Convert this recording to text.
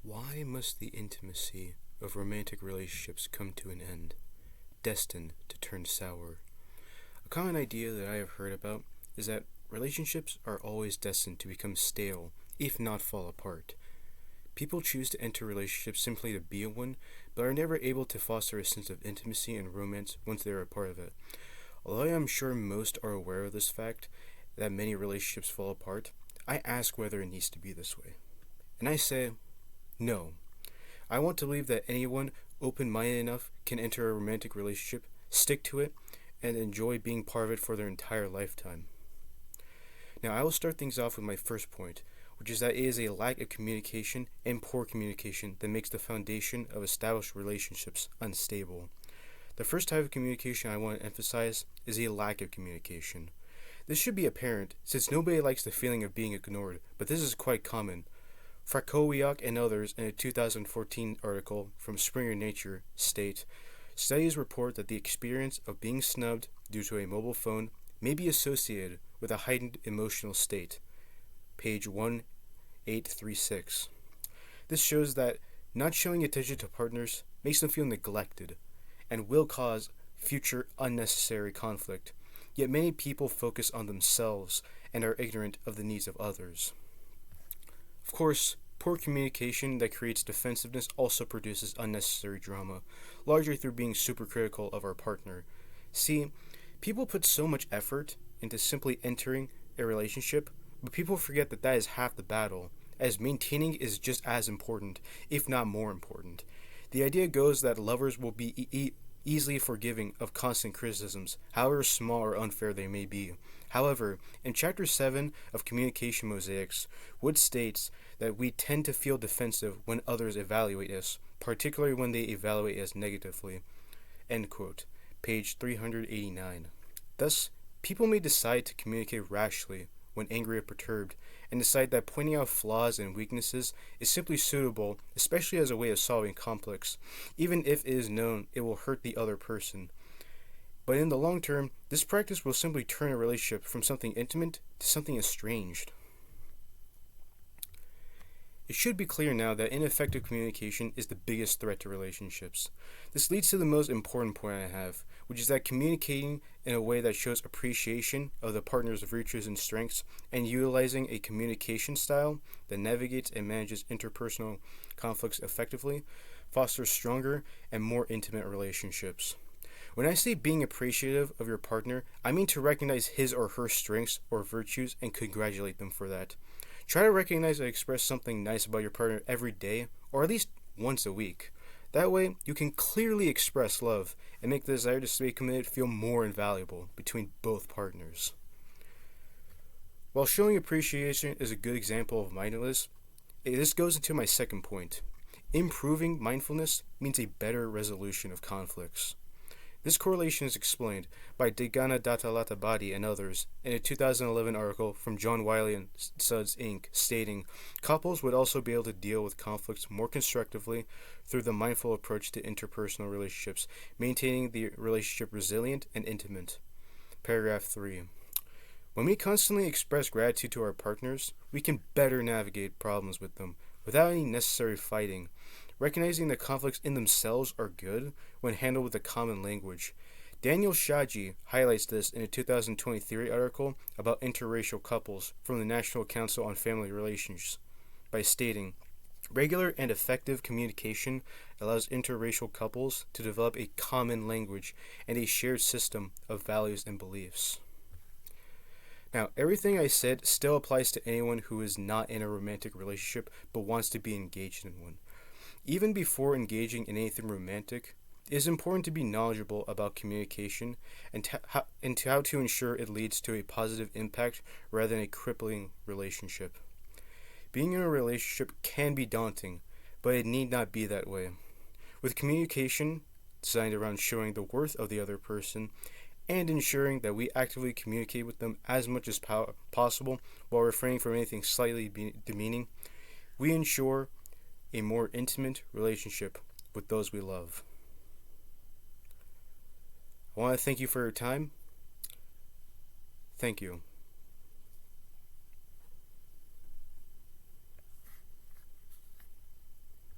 Why must the intimacy of romantic relationships come to an end, destined to turn sour? A common idea that I have heard about is that relationships are always destined to become stale, if not fall apart. People choose to enter relationships simply to be in one, but are never able to foster a sense of intimacy and romance once they are a part of it. Although I am sure most are aware of this fact, that many relationships fall apart, I ask whether it needs to be this way. And I say, no. I want to believe that anyone open-minded enough can enter a romantic relationship, stick to it, and enjoy being part of it for their entire lifetime. Now, I will start things off with my first point, which is that it is a lack of communication and poor communication that makes the foundation of established relationships unstable. The first type of communication I want to emphasize is a lack of communication. This should be apparent, since nobody likes the feeling of being ignored, but this is quite common. Frakowiak and others in a 2014 article from Springer Nature state, studies report that the experience of being snubbed due to a mobile phone may be associated with a heightened emotional state. Page 1836. This shows that not showing attention to partners makes them feel neglected and will cause future unnecessary conflict, yet many people focus on themselves and are ignorant of the needs of others. Of course, poor communication that creates defensiveness also produces unnecessary drama, largely through being supercritical of our partner. See, people put so much effort into simply entering a relationship, but people forget that that is half the battle, as maintaining is just as important, if not more important. The idea goes that lovers will be easily forgiving of constant criticisms, however small or unfair they may be. However, in Chapter 7 of Communication Mosaics, Wood states that we tend to feel defensive when others evaluate us, particularly when they evaluate us negatively. End quote. Page 389. Thus, people may decide to communicate rashly when angry or perturbed, and decide that pointing out flaws and weaknesses is simply suitable, especially as a way of solving conflicts, even if it is known it will hurt the other person. But in the long term, this practice will simply turn a relationship from something intimate to something estranged. It should be clear now that ineffective communication is the biggest threat to relationships. This leads to the most important point I have, which is that communicating in a way that shows appreciation of the partner's virtues and strengths, and utilizing a communication style that navigates and manages interpersonal conflicts effectively, fosters stronger and more intimate relationships. When I say being appreciative of your partner, I mean to recognize his or her strengths or virtues and congratulate them for that. Try to recognize and express something nice about your partner every day, or at least once a week. That way, you can clearly express love and make the desire to stay committed feel more invaluable between both partners. While showing appreciation is a good example of mindfulness, this goes into my second point. Improving mindfulness means a better resolution of conflicts. This correlation is explained by Degana Dattalatabadi and others in a 2011 article from John Wiley and Sons Inc. stating, couples would also be able to deal with conflicts more constructively through the mindful approach to interpersonal relationships, maintaining the relationship resilient and intimate. Paragraph 3. When we constantly express gratitude to our partners, we can better navigate problems with them without any necessary fighting. Recognizing that conflicts in themselves are good when handled with a common language. Daniel Shaji highlights this in a 2023 article about interracial couples from the National Council on Family Relations by stating, regular and effective communication allows interracial couples to develop a common language and a shared system of values and beliefs. Now, everything I said still applies to anyone who is not in a romantic relationship but wants to be engaged in one. Even before engaging in anything romantic, it is important to be knowledgeable about communication and how to ensure it leads to a positive impact rather than a crippling relationship. Being in a relationship can be daunting, but it need not be that way. With communication designed around showing the worth of the other person and ensuring that we actively communicate with them as much as possible while refraining from anything slightly demeaning, we ensure a more intimate relationship with those we love. I want to thank you for your time. Thank you.